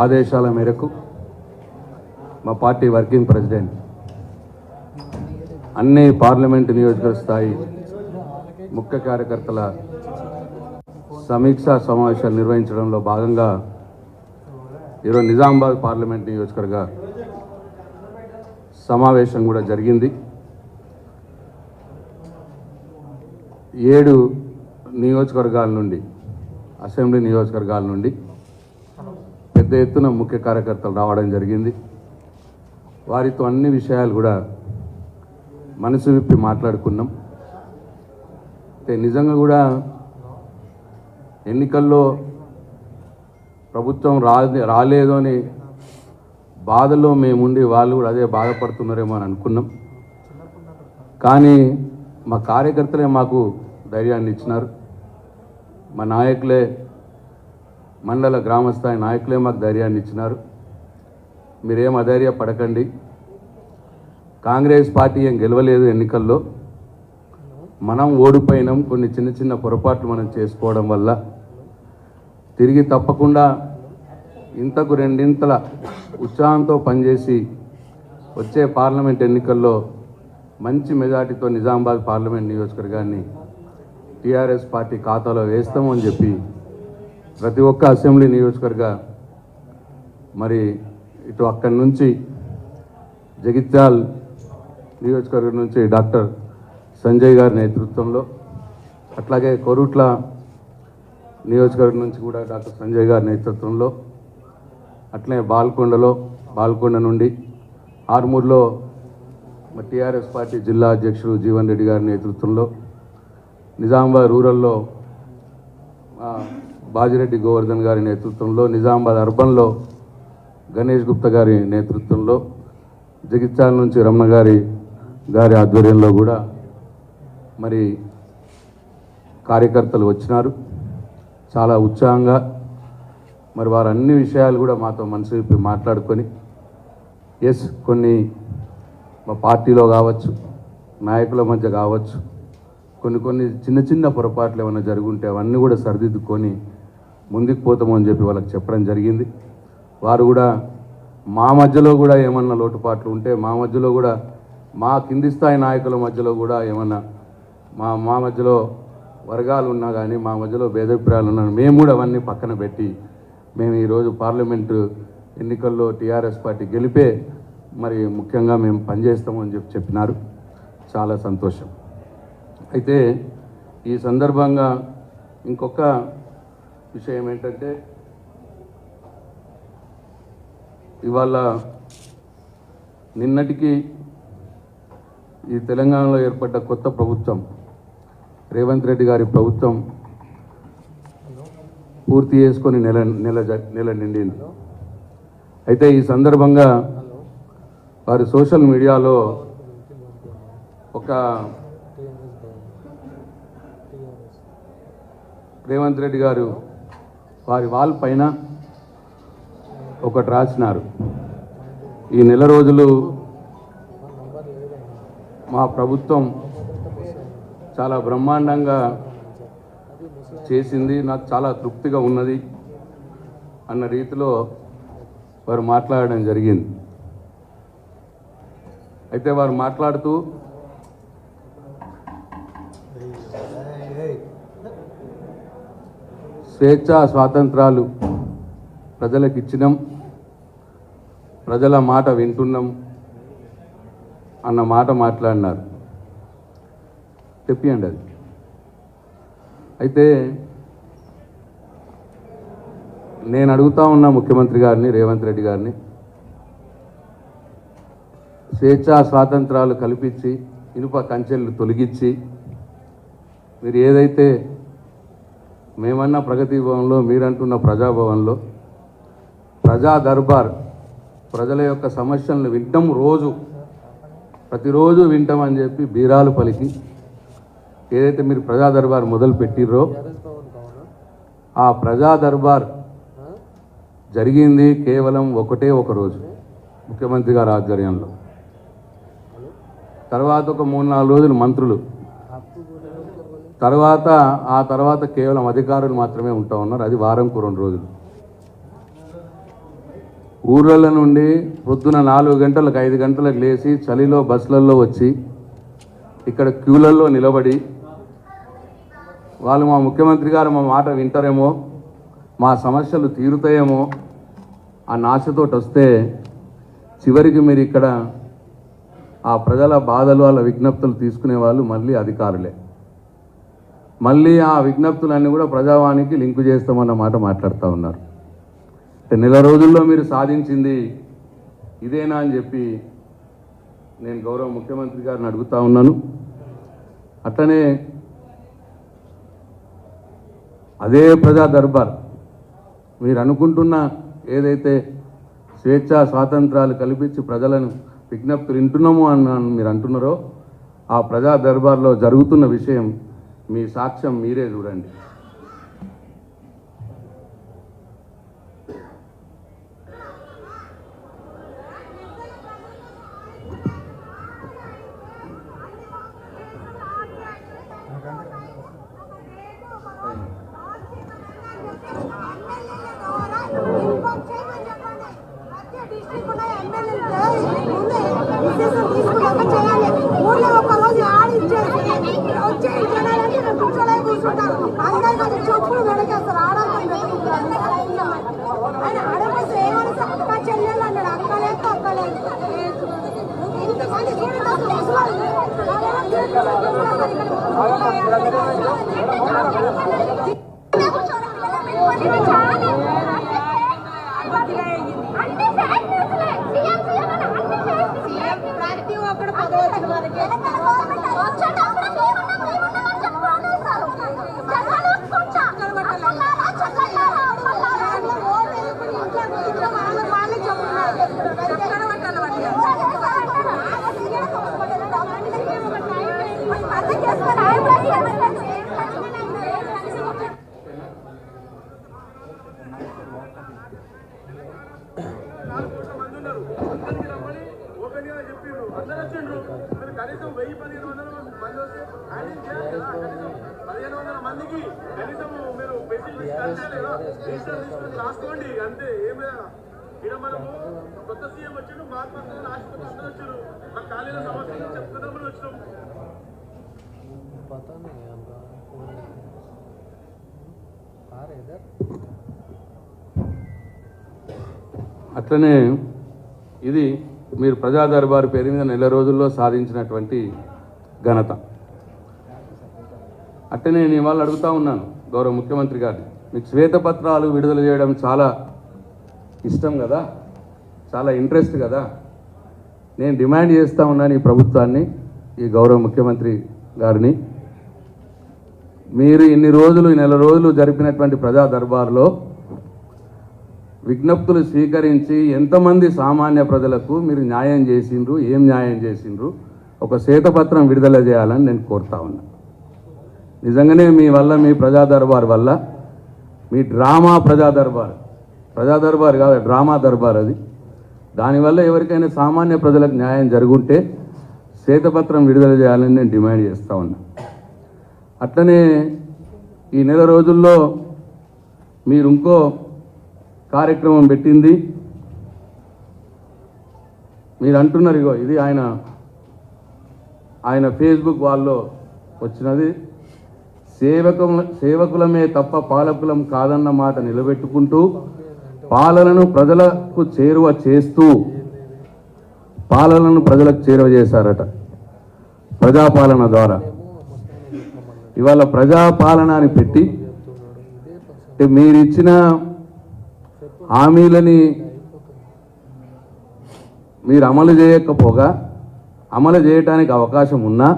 ఆదేశాల మేరకు మా పార్టీ వర్కింగ్ ప్రెసిడెంట్ అన్ని పార్లమెంటు నియోజకవర్గ స్థాయి ముఖ్య కార్యకర్తల సమీక్షా సమావేశాలు నిర్వహించడంలో భాగంగా ఈరోజు నిజామాబాద్ పార్లమెంట్ నియోజకవర్గ సమావేశం కూడా జరిగింది. 7 నియోజకవర్గాల నుండి, అసెంబ్లీ నియోజకవర్గాల నుండి పెద్ద ఎత్తున ముఖ్య కార్యకర్తలు రావడం జరిగింది. వారితో అన్ని విషయాలు కూడా మనసు విప్పి మాట్లాడుకున్నాం. నిజంగా కూడా ఎన్నికల్లో ప్రభుత్వం రాలేదు అని బాధలో మేముండి వాళ్ళు కూడా అదే బాధపడుతున్నారేమో అని అనుకున్నాం. కానీ మా కార్యకర్తలే మాకు ధైర్యాన్ని ఇచ్చినారు. మా నాయకులే, మండల గ్రామస్థాయి నాయకులే మాకు ధైర్యాన్ని ఇచ్చినారు. మీరేం అధైర్య పడకండి, కాంగ్రెస్ పార్టీ ఏం గెలవలేదు ఎన్నికల్లో, మనం ఓడిపోయినాం, కొన్ని చిన్న చిన్న పొరపాట్లు మనం చేసుకోవడం వల్ల తిరిగి తప్పకుండా ఇంతకు 2 ఉత్సాహంతో పనిచేసి వచ్చే పార్లమెంట్ ఎన్నికల్లో మంచి మెజార్టీతో నిజామాబాద్ పార్లమెంట్ నియోజకవర్గాన్ని టీఆర్ఎస్ పార్టీ ఖాతాలో వేస్తామని చెప్పి ప్రతి ఒక్క అసెంబ్లీ నియోజకవర్గ మరి ఇటు అక్కడి నుంచి జగిత్యాల నియోజకవర్గం నుంచి డాక్టర్ సంజయ్ గారి నేతృత్వంలో, అట్లాగే కొరుట్ల నియోజకవర్గం నుంచి కూడా డాక్టర్ సంజయ్ గారి నేతృత్వంలో, అట్లే బాల్కొండ నుండి ఆర్మూర్లో టీఆర్ఎస్ పార్టీ జిల్లా అధ్యక్షుడు జీవన్ రెడ్డి గారి నేతృత్వంలో, నిజామాబాద్ రూరల్లో బాజిరెడ్డి గోవర్ధన్ గారి నేతృత్వంలో, నిజామాబాద్ అర్బన్లో గణేష్ గుప్తా గారి నేతృత్వంలో, జగిత్యాల నుంచి రమణ గారి ఆధ్వర్యంలో కూడా మరి కార్యకర్తలు వచ్చినారు. చాలా ఉత్సాహంగా మరి వారు అన్ని విషయాలు కూడా మాతో మనసు విప్పి మాట్లాడుకొని, కొన్ని మా పార్టీలో కావచ్చు, నాయకుల మధ్య కావచ్చు, కొన్ని చిన్న చిన్న పొరపాట్లు ఏమైనా జరుగుంటే అవన్నీ కూడా సరిదిద్దుకొని ముందుకు పోతామని చెప్పి వాళ్ళకి చెప్పడం జరిగింది. వారు కూడా మా మధ్యలో కూడా ఏమన్నా లోటుపాట్లు ఉంటే, మా మధ్యలో కూడా మా కింది స్థాయి నాయకుల మధ్యలో కూడా ఏమన్నా మా మధ్యలో వర్గాలు ఉన్నా కానీ, మా మధ్యలో భేదాభిప్రాయాలు ఉన్నా, మేము కూడా అవన్నీ పక్కన పెట్టి మేము ఈరోజు పార్లమెంటు ఎన్నికల్లో టీఆర్ఎస్ పార్టీ గెలిపే మరి ముఖ్యంగా మేము పనిచేస్తామని చెప్పినారు. చాలా సంతోషం. అయితే ఈ సందర్భంగా ఇంకొక విషయం ఏంటంటే, ఇవాళ నిన్నటికి ఈ తెలంగాణలో ఏర్పడ్డ కొత్త ప్రభుత్వం, రేవంత్ రెడ్డి గారి ప్రభుత్వం పూర్తి చేసుకొని నెల నిండింది. అయితే ఈ సందర్భంగా వారి సోషల్ మీడియాలో ఒక రేవంత్ రెడ్డి గారు వారి వాల్ పైన ఒకటి రాసినారు. ఈ నెల రోజులు మా ప్రభుత్వం చాలా బ్రహ్మాండంగా చేసింది, నాకు చాలా తృప్తిగా ఉన్నది అన్న రీతిలో వారు మాట్లాడడం జరిగింది. అయితే వారు మాట్లాడుతూ స్వేచ్ఛా స్వాతంత్రాలు ప్రజలకు ఇచ్చినాం, ప్రజల మాట వింటున్నాం అన్న మాట మాట్లాడినారు. చెప్పండి అది. అయితే నేను అడుగుతా ఉన్నా ముఖ్యమంత్రి గారిని, రేవంత్ రెడ్డి గారిని, స్వేచ్ఛా స్వాతంత్రాలు కల్పించి ఇనుప కంచెలు తొలగించి మీరు ఏదైతే మేమన్నా ప్రగతి భవన్లో, మీరంటున్న ప్రజాభవన్లో ప్రజా దర్బార్, ప్రజల యొక్క సమస్యలను వింటాం, ప్రతిరోజు వింటామని చెప్పి బీరాలు పలికి ఏదైతే మీరు ప్రజా దర్బార్ మొదలు పెట్టిర్రో ఆ ప్రజా దర్బార్ జరిగింది కేవలం ఒక రోజు ముఖ్యమంత్రి గారి ఆధ్వర్యంలో. తర్వాత ఒక 3-4 రోజులు మంత్రులు, ఆ తర్వాత కేవలం అధికారులు మాత్రమే ఉంటా ఉన్నారు. అది వారంకు 2 రోజులు. ఊర్ల నుండి పొద్దున 4 గంటలకు 5 గంటలకు లేచి చలిలో బస్సులలో వచ్చి ఇక్కడ క్యూలలో నిలబడి వాళ్ళు మా ముఖ్యమంత్రి గారు మా మాట వింటారేమో, మా సమస్యలు తీరుతాయేమో ఆ ఆశతోటి వస్తే చివరికి మీరు ఇక్కడ ఆ ప్రజల బాధలు వాళ్ళ విజ్ఞప్తులు తీసుకునే వాళ్ళు మళ్ళీ అధికారులే. మళ్ళీ ఆ విజ్ఞప్తులన్నీ కూడా ప్రజావానికి లింకు చేస్తామన్న మాట మాట్లాడుతూ ఉన్నారు. నెల రోజుల్లో మీరు సాధించింది ఇదేనా అని చెప్పి నేను గౌరవ ముఖ్యమంత్రి గారిని అడుగుతా ఉన్నాను. అట్లనే అదే ప్రజా దర్బార్ మీరు అనుకుంటున్న ఏదైతే స్వేచ్ఛ స్వాతంత్రాలు కల్పించి ప్రజలను విజ్ఞప్తులు వింటున్నామో అని మీరు అంటున్నారో ఆ ప్రజా దర్బార్లో జరుగుతున్న విషయం మీ సాక్ష్యం మీరే చూడండి. అట్లనే ఇది మీరు ప్రజా దర్బారు పేరు మీద నెల రోజుల్లో సాధించినటువంటి ఘనత. అట్లనే నేను ఇవాళ అడుగుతూ ఉన్నాను గౌరవ ముఖ్యమంత్రి గారిని, మీకు శ్వేతపత్రాలు విడుదల చేయడం చాలా ఇష్టం కదా, చాలా ఇంట్రెస్ట్ కదా. నేను డిమాండ్ చేస్తూ ఉన్నాను ఈ ప్రభుత్వాన్ని, ఈ గౌరవ ముఖ్యమంత్రి గారిని, మీరు ఇన్ని రోజులు నెల రోజులు జరిపినటువంటి ప్రజా దర్బార్లో విజ్ఞప్తులు స్వీకరించి ఎంతమంది సామాన్య ప్రజలకు మీరు న్యాయం చేసిండ్రు, ఏం న్యాయం చేసిండ్రు, ఒక శ్వేతపత్రం విడుదల చేయాలని నేను కోరుతా ఉన్నా. నిజంగానే మీ వల్ల, మీ ప్రజా దర్బార్ వల్ల, మీ డ్రామా ప్రజా దర్బార్ కాదు, డ్రామా దర్బార్ అది, దానివల్ల ఎవరికైనా సామాన్య ప్రజలకు న్యాయం జరుగుంటే శ్వేతపత్రం విడుదల చేయాలని నేను డిమాండ్ చేస్తూ ఉన్నా. అట్లనే ఈ నెల రోజుల్లో మీరు ఇంకో కార్యక్రమం పెట్టింది, మీరు అంటున్నారు ఇగో ఇది ఆయన ఫేస్బుక్ వాళ్ళలో వచ్చినది, సేవకులమే తప్ప పాలకులం కాదన్న మాట నిలబెట్టుకుంటూ పాలనను ప్రజలకు చేరువ చేస్తూ పాలనను ప్రజలకు చేరువ చేశారట ప్రజాపాలన ద్వారా. ఇవాళ ప్రజాపాలన అని పెట్టి మీరిచ్చిన హామీలని మీరు అమలు చేయకపోగా, అమలు చేయడానికి అవకాశం ఉన్నా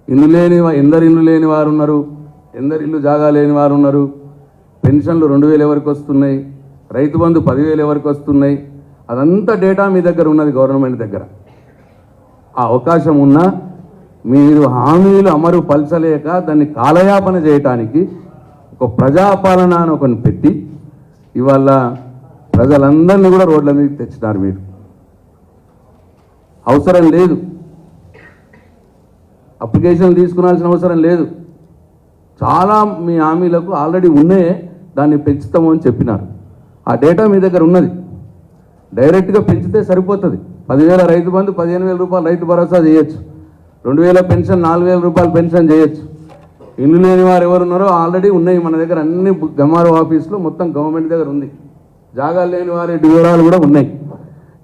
ఎందరు ఇల్లు లేని వారు ఉన్నారు, ఎందరు ఇల్లు జాగా లేని వారు ఉన్నారు, పెన్షన్లు 2000 ఎవరికి వస్తున్నాయి, రైతు బంధు 10,000 ఎవరికి వస్తున్నాయి, అదంతా డేటా మీ దగ్గర ఉన్నది, గవర్నమెంట్ దగ్గర. ఆ అవకాశం ఉన్నా మీరు హామీలు అమలు పలచలేక దాన్ని కాలయాపన చేయటానికి ఒక ప్రజాపాలన అని ఒకని పెట్టి ఇవాళ ప్రజలందరినీ కూడా రోడ్ల మీదకి తెచ్చినారు. మీరు అవసరం లేదు, అప్లికేషన్ తీసుకునాల్సిన అవసరం లేదు, చాలా మీ హామీలకు ఆల్రెడీ ఉన్నాయే, దాన్ని పెంచుతాము అని చెప్పినారు. ఆ డేటా మీ దగ్గర ఉన్నది. డైరెక్ట్గా పెంచితే సరిపోతుంది. 10,000 రైతు బంధు, 15,000 రూపాయలు రైతు భరోసా చేయొచ్చు, 2,000 పెన్షన్, 4,000 రూపాయలు పెన్షన్ చేయొచ్చు. ఇల్లు లేని వారు ఎవరున్నారో ఆల్రెడీ ఉన్నాయి మన దగ్గర, అన్ని ఎంఆర్ఓ ఆఫీస్లో మొత్తం గవర్నమెంట్ దగ్గర ఉంది. జాగాలు లేని వారి వివరాలు కూడా ఉన్నాయి.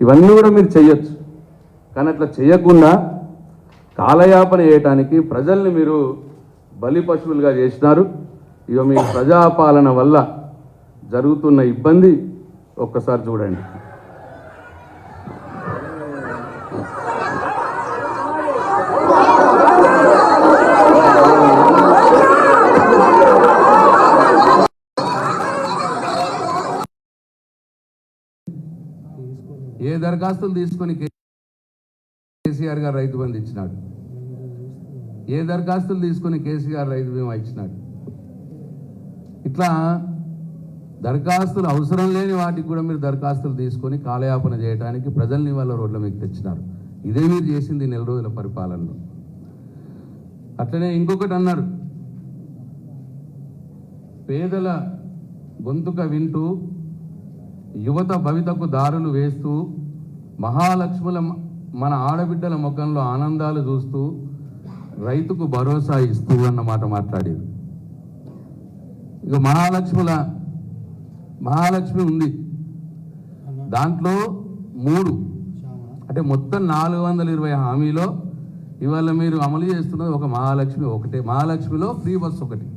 ఇవన్నీ కూడా మీరు చేయొచ్చు. కానీ అట్లా చేయకుండా కాలయాపన చేయటానికి ప్రజల్ని మీరు బలి పశువులుగా చేసినారు. ఇక మీ ప్రజాపాలన వల్ల జరుగుతున్న ఇబ్బంది ఒక్కసారి చూడండి. ఏ దరఖాస్తులు తీసుకొని కేసీఆర్ గారు రైతు బంధు ఇచ్చినాడు, ఏ దరఖాస్తులు తీసుకొని కేసీఆర్ రైతు బీమా ఇచ్చినాడు. ఇట్లా దరఖాస్తులు అవసరం లేని వాటికి కూడా మీరు దరఖాస్తులు తీసుకొని కాలయాపన చేయడానికి ప్రజల్ని వాళ్ళ రోడ్ల మీకు తెచ్చినారు. ఇదే మీరు చేసింది 4 రోజుల పరిపాలనలో. అట్లనే ఇంకొకటి అన్నారు, పేదల గొంతుక వింటూ యువత భవితకు దారులు వేస్తూ మహాలక్ష్ముల మన ఆడబిడ్డల ముఖంలో ఆనందాలు చూస్తూ రైతుకు భరోసా ఇస్తూ అన్నమాట మాట్లాడేది. ఇక మహాలక్ష్మి ఉంది, దాంట్లో 3 అంటే మొత్తం 420 హామీలో ఇవాళ మీరు అమలు చేస్తున్నది ఒక మహాలక్ష్మి ఒకటే. మహాలక్ష్మిలో ఫ్రీ బస్సు ఒకటి,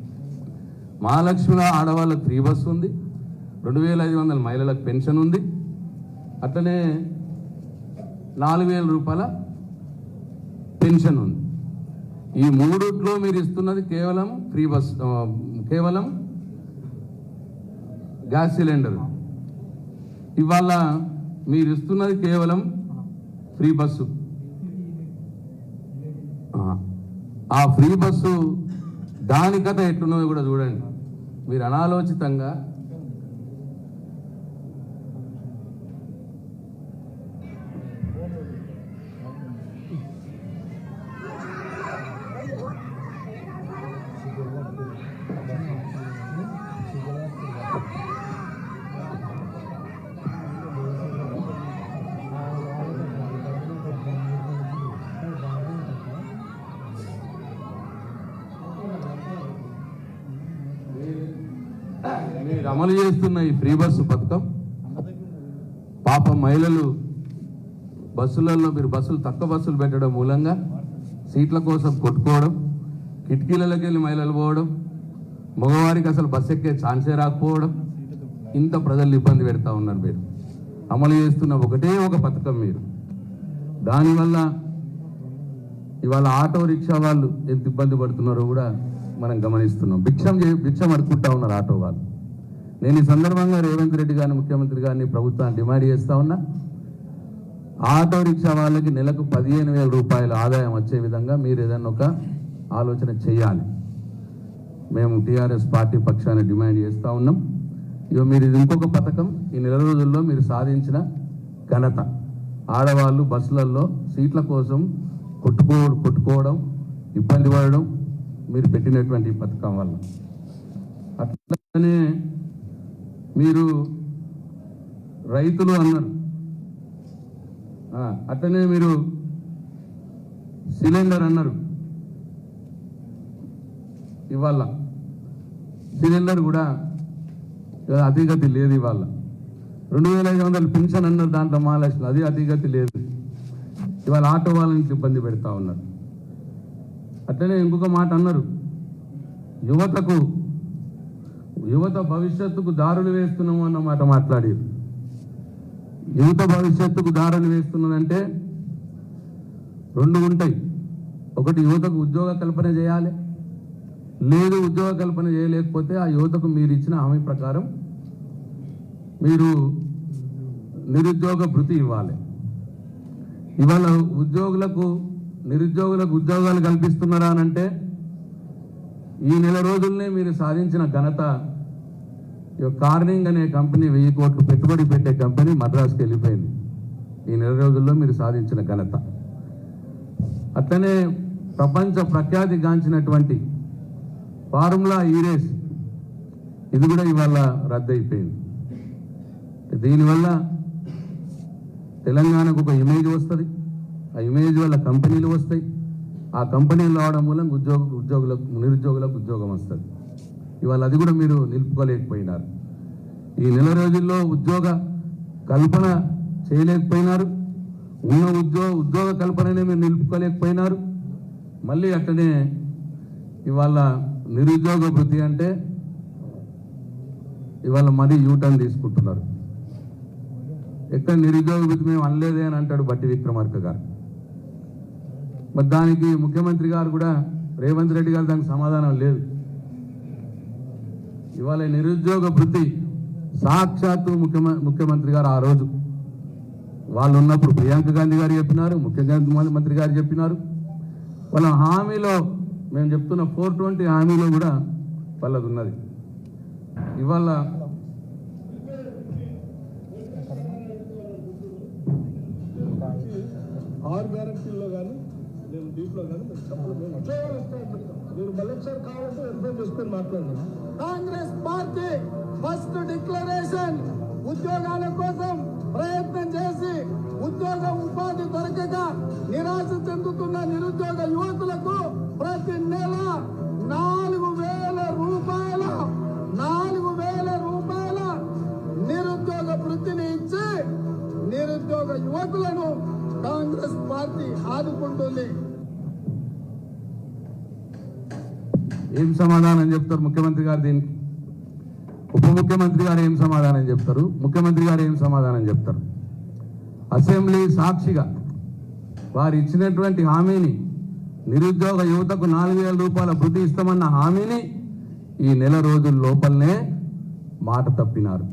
మహాలక్ష్మిలో ఆడవాళ్ళకు ఫ్రీ బస్సు ఉంది, 2,500 మహిళలకు పెన్షన్ ఉంది, అట్లనే 4,000 రూపాయల పెన్షన్ ఉంది. ఈ 3లో మీరు ఇస్తున్నది కేవలం ఫ్రీ బస్, కేవలం గ్యాస్ సిలిండర్. ఇవాళ మీరు ఇస్తున్నది కేవలం ఫ్రీ బస్సు. ఆ ఫ్రీ బస్సు దాని కథ ఎట్లున్నదో కూడా చూడండి. మీరు అనాలోచితంగా మీరు అమలు చేస్తున్న ఈ ఫ్రీ బస్సు పథకం పాపం మహిళలు బస్సులలో మీరు తక్కువ బస్సులు పెట్టడం మూలంగా సీట్ల కోసం కొట్టుకోవడం, కిటికీలకి వెళ్ళి మహిళలు పోవడం, మగవారికి అసలు బస్సు ఎక్కే ఛాన్సే రాకపోవడం, ఇంత ప్రజలు ఇబ్బంది పెడతా ఉన్నారు. మీరు అమలు చేస్తున్న ఒకటే ఒక పథకం మీరు. దానివల్ల ఇవాళ ఆటో రిక్షా వాళ్ళు ఎంత ఇబ్బంది పడుతున్నారో కూడా మనం గమనిస్తున్నాం. భిక్షం అడుక్కుంటా ఉన్నారు ఆటో వాళ్ళు. నేను ఈ సందర్భంగా రేవంత్ రెడ్డి గారిని, ముఖ్యమంత్రి గారిని, ప్రభుత్వాన్ని డిమాండ్ చేస్తా ఉన్నా, ఆటో రిక్షా వాళ్ళకి నెలకు 15,000 రూపాయల ఆదాయం వచ్చే విధంగా మీరు ఏదైనా ఒక ఆలోచన చేయాలి. మేము టీఆర్ఎస్ పార్టీ పక్షాన్ని డిమాండ్ చేస్తూ ఉన్నాం. ఇక మీరు ఇది ఇంకొక పథకం, ఈ 4 రోజుల్లో మీరు సాధించిన ఘనత. ఆడవాళ్ళు బస్సులలో సీట్ల కోసం కొట్టుకోవడం, ఇబ్బంది పడడం మీరు పెట్టినటువంటి పథకం వల్ల. అట్లనే మీరు రైతులు అన్నారు, అట్లనే మీరు సిలిండర్ అన్నారు. ఇవాళ సిలిండర్ కూడా అతిగతి లేదు. ఇవాళ 2,500 పెన్షన్ అన్నారు, దాంట్లో మహాలక్ష్మి, అది అతిగతి లేదు. ఇవాళ ఆటో వాళ్ళని ఇబ్బంది పెడతా ఉన్నారు. అట్లనే ఇంకొక మాట అన్నారు, యువత భవిష్యత్తుకు దారులు వేస్తున్నాము అన్నమాట మాట్లాడారు. యువత భవిష్యత్తుకు దారులు వేస్తున్నదంటే 2 ఉంటాయి. ఒకటి, యువతకు ఉద్యోగ కల్పన చేయాలి. లేదు, ఉద్యోగ కల్పన చేయలేకపోతే ఆ యువతకు మీరు ఇచ్చిన హామీ ప్రకారం మీరు నిరుద్యోగ భృతి ఇవ్వాలి. ఇవాళ నిరుద్యోగులకు ఉద్యోగాలు కల్పిస్తున్నారా అనంటే ఈ 4 రోజుల్నే మీరు సాధించిన ఘనత. కార్నింగ్ అనే కంపెనీ 1000 కోట్లు పెట్టుబడి పెట్టే కంపెనీ మద్రాసుకి వెళ్ళిపోయింది. ఈ 4 రోజుల్లో మీరు సాధించిన ఘనత. అట్లనే ప్రపంచ ప్రఖ్యాతి గాంచినటువంటి ఫార్ములా రేస్, ఇది కూడా ఇవాళ రద్దయిపోయింది. దీనివల్ల తెలంగాణకు ఒక ఇమేజ్ వస్తుంది, ఆ ఇమేజ్ వల్ల కంపెనీలు వస్తాయి, ఆ కంపెనీలు రావడం మూలంగా నిరుద్యోగులకు ఉద్యోగం వస్తుంది. ఇవాళ అది కూడా మీరు నిలుపుకోలేకపోయినారు. ఈ నెల రోజుల్లో ఉద్యోగ కల్పన చేయలేకపోయినారు. ఉన్న ఉద్యోగ కల్పననే మీరు నిలుపుకోలేకపోయినారు. మళ్ళీ అట్లనే ఇవాళ నిరుద్యోగ వృత్తి అంటే ఇవాళ మరీ యూటర్న్ తీసుకుంటున్నారు. ఎక్కడ నిరుద్యోగ వృత్తి మేము అనలేదే అని అంటాడు బట్టి విక్రమార్క గారు. మరి దానికి ముఖ్యమంత్రి గారు కూడా రేవంత్ రెడ్డి గారు దానికి సమాధానం లేదు. ఇవాళ నిరుద్యోగ వృత్తి సాక్షాత్తు ముఖ్యమంత్రి గారు ఆ రోజు వాళ్ళు ఉన్నప్పుడు ప్రియాంక గాంధీ గారు చెప్పినారు, ముఖ్యమంత్రి గారు చెప్పినారు. వాళ్ళ హామీలో మేము చెప్తున్న 420 హామీలో కూడా వాళ్ళది ఉన్నది. ఇవాళ ఆరు గ్యారెంటీల్లో కానీ నేను డీప్లో కానీ మీరు మళ్ళీ ఒకసారి కావాలంటే వెరిఫై చేసుకొని మాట్లాడదాం. కాంగ్రెస్ పార్టీ ఫస్ట్ డిక్లరేషన్ ఉద్యోగాల కోసం ప్రయత్నం చేసి ఉద్యోగ ఉపాధి దొరకక నిరాశ చెందుతున్న నిరుద్యోగ యువకులకు ప్రతి నెల 4,000 రూపాయల నిరుద్యోగ వృత్తిని ఇచ్చి నిరుద్యోగ యువకులను కాంగ్రెస్ పార్టీ ఆదుకుంటుంది. ఏం సమాధానం చెప్తారు ముఖ్యమంత్రి గారు దీనికి? ఉప ముఖ్యమంత్రి గారు ఏం సమాధానం చెప్తారు? ముఖ్యమంత్రి గారు ఏం సమాధానం చెప్తారు? అసెంబ్లీ సాక్షిగా వారు ఇచ్చినటువంటి హామీని, నిరుద్యోగ యువతకు 4,000 రూపాయల వృత్తి ఇస్తామన్న హామీని ఈ నెల రోజుల లోపలనే మాట తప్పినారు.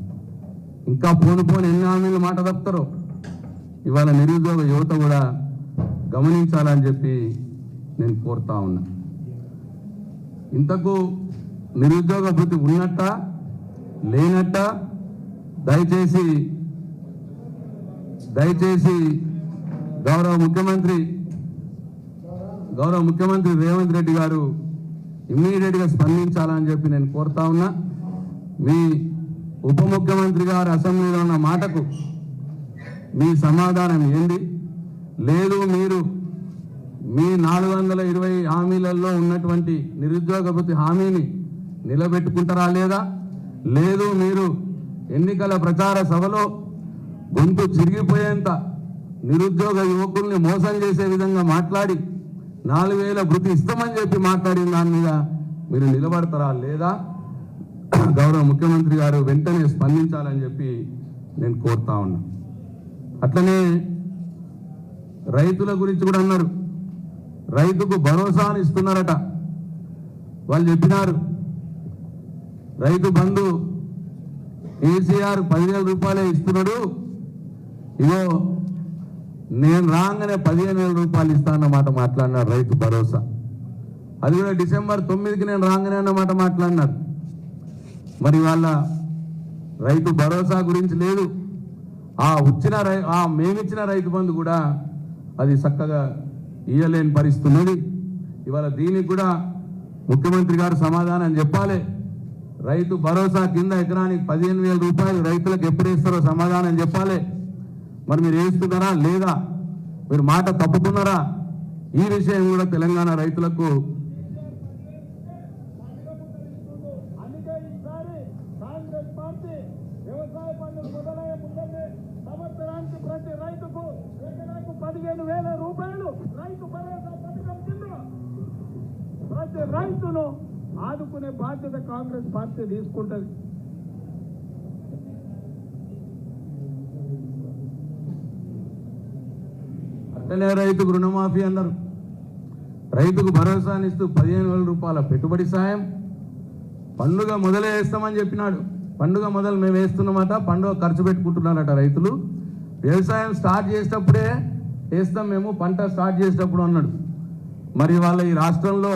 ఇంకా పోను ఎన్ని హామీలు మాట తప్పుతారో ఇవాళ నిరుద్యోగ యువత కూడా గమనించాలని చెప్పి నేను కోరుతా ఉన్నా. ఇంతకు నిరుద్యోగ వృత్తి ఉన్నట్ట లేనట్ట దయచేసి గౌరవ ముఖ్యమంత్రి రేవంత్ రెడ్డి గారు ఇమ్మీడియట్గా స్పందించాలని చెప్పి నేను కోరుతా ఉన్నా. మీ ఉప ముఖ్యమంత్రి గారు అసెంబ్లీలో ఉన్న మాటకు మీ సమాధానం ఏంది? లేదు మీరు మీ 420 హామీలలో ఉన్నటువంటి నిరుద్యోగ వృత్తి హామీని నిలబెట్టుకుంటారా లేదా? లేదు మీరు ఎన్నికల ప్రచార సభలో గొంతు చిరిగిపోయేంత నిరుద్యోగ యువకుల్ని మోసం చేసే విధంగా మాట్లాడి 4,000 వృత్తి ఇస్తామని చెప్పి మాట్లాడిన దాని మీద మీరు నిలబడతారా లేదా? గౌరవ ముఖ్యమంత్రి గారు వెంటనే స్పందించాలని చెప్పి నేను కోరుతా ఉన్నా. అట్లనే రైతుల గురించి కూడా అన్నారు. రైతుకు భరోసాని ఇస్తున్నారట. వాళ్ళు చెప్పినారు రైతు బంధు కేసీఆర్ 10,000 రూపాయలే ఇస్తున్నాడు, ఇగో నేను రాగానే 15,000 రూపాయలు ఇస్తానన్నమాట మాట్లాడినారు. రైతు భరోసా అది కూడా డిసెంబర్ 9కి నేను రాగానే అన్నమాట మాట్లాడినారు. మరి వాళ్ళ రైతు భరోసా గురించి లేదు. మేమిచ్చిన రైతు బంధు కూడా అది చక్కగా ఇయ్యలేని పరిస్థితి ఉన్నది. ఇవాళ దీనికి కూడా ముఖ్యమంత్రి గారు సమాధానం చెప్పాలి. రైతు భరోసా కింద ఎకరానికి 15,000 రూపాయలు రైతులకు ఎప్పుడు వేస్తారో సమాధానం చెప్పాలి. మరి మీరు వేస్తున్నారా లేదా? మీరు మాట తప్పుతున్నారా? ఈ విషయం కూడా తెలంగాణ రైతులకు సంవత్సరానికి ప్రతి రైతుకు ఎకరాకు 15,000 రూపాయలు రైతు భరోసా పథకం కింద ప్రతి రైతును ఆదుకునే బాధ్యత కాంగ్రెస్ పార్టీ తీసుకుంటది. అట్లనే రైతుకు రుణమాఫీ అన్నారు. రైతుకు భరోసానిస్తూ 15,000 రూపాయల పెట్టుబడి సాయం పండుగ మొదలే వేస్తామని చెప్పినాడు. పండుగ మొదలు మేము వేస్తున్నమాట, పండుగ ఖర్చు పెట్టుకుంటున్నారట రైతులు. వ్యవసాయం స్టార్ట్ చేసేటప్పుడే వేస్తాం మేము, పంట స్టార్ట్ చేసేటప్పుడు అన్నాడు. మరి వాళ్ళ ఈ రాష్ట్రంలో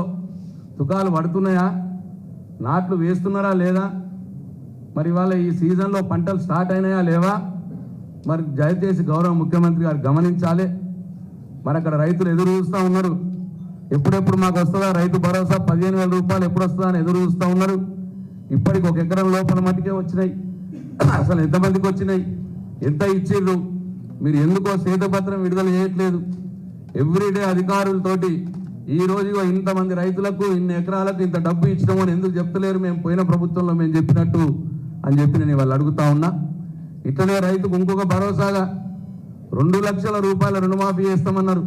తుకాలు పడుతున్నాయా? నాట్లు వేస్తున్నారా లేదా? మరి వాళ్ళ ఈ సీజన్లో పంటలు స్టార్ట్ అయినాయా లేవా? మరి దయచేసి గౌరవ ముఖ్యమంత్రి గారు గమనించాలి. మరి అక్కడ రైతులు ఎదురు చూస్తూ ఉన్నారు. ఎప్పుడెప్పుడు మాకు వస్తుందా రైతు భరోసా 15,000 రూపాయలు ఎప్పుడు వస్తుందా అని ఎదురు చూస్తూ ఉన్నారు. ఇప్పటికి 1 ఎకరం లోపల మట్టికే వచ్చినాయి. అసలు ఎంతమందికి వచ్చినాయి, ఎంత ఇచ్చిర్రు, మీరు ఎందుకో శ్వేతపత్రం విడుదల చేయట్లేదు? ఎవ్రీడే అధికారులతోటి ఈ రోజు ఇంతమంది రైతులకు ఇన్ని ఎకరాలకు ఇంత డబ్బు ఇచ్చినామో అని ఎందుకు చెప్తలేరు? మేము పోయిన ప్రభుత్వంలో మేము చెప్పినట్టు అని చెప్పి నేను వాళ్ళు అడుగుతా ఉన్నా. ఇట్లనే రైతుకు ఇంకొక భరోసాగా 2 లక్షల రూపాయల రుణమాఫీ చేస్తామన్నారు.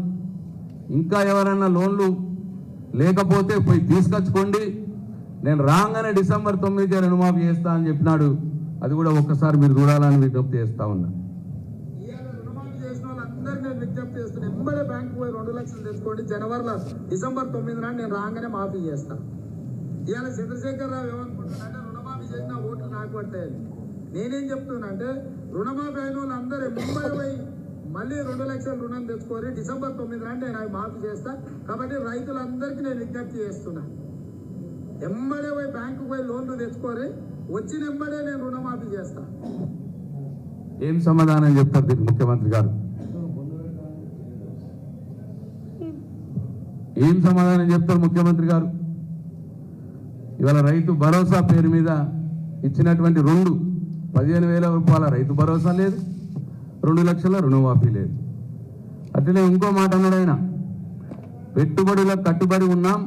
ఇంకా ఎవరైనా లోన్లు లేకపోతే పోయి తీసుకొచ్చుకోండి, నేను రాగానే డిసెంబర్ 9కే రుణమాఫీ చేస్తా అని చెప్పినాడు. అది కూడా ఒక్కసారి మీరు చూడాలని విజ్ఞప్తి చేస్తా ఉన్నా. రుణమాఫీ చేసిన వాళ్ళందరికీ నేను విజ్ఞప్తి చేస్తున్నాను, ఎంబడే బ్యాంకు పోయి 2 లక్షలు తెచ్చుకోండి, జనవరిలో డిసెంబర్ 9 నాడు నేను రాగానే మాఫీ చేస్తాను. ఇవాళ చంద్రశేఖర్ రావు ఏమనుకుంటున్నాడంటే రుణమాఫీ చేసిన ఓట్లు నాకు పట్టాయి. నేనేం చెప్తున్నా అంటే రుణమాఫీ అయిన వాళ్ళందరూ ముంబై పోయి మళ్ళీ 2 లక్షల రుణం తెచ్చుకొని డిసెంబర్ 9 నాడు నేను అవి మాఫీ చేస్తా. కాబట్టి రైతులందరికీ నేను విజ్ఞప్తి చేస్తున్నా, ఎంబడే పోయి బ్యాంకు పోయి లోన్లు తెచ్చుకొని వచ్చిన ఎంబడే నేను రుణమాఫీ చేస్తా. ఏం సమాధానం చెప్తారు దీనికి ముఖ్యమంత్రి గారు? ఏం సమాధానం చెప్తారు ముఖ్యమంత్రి గారు? ఇవాళ రైతు భరోసా పేరు మీద ఇచ్చినటువంటి 15,000 రూపాయల రైతు భరోసా లేదు, 2 లక్షల రుణమాఫీ లేదు. అట్లనే ఇంకో మాట అన్నాడు ఆయన, పెట్టుబడులకు కట్టుబడి ఉన్నాం,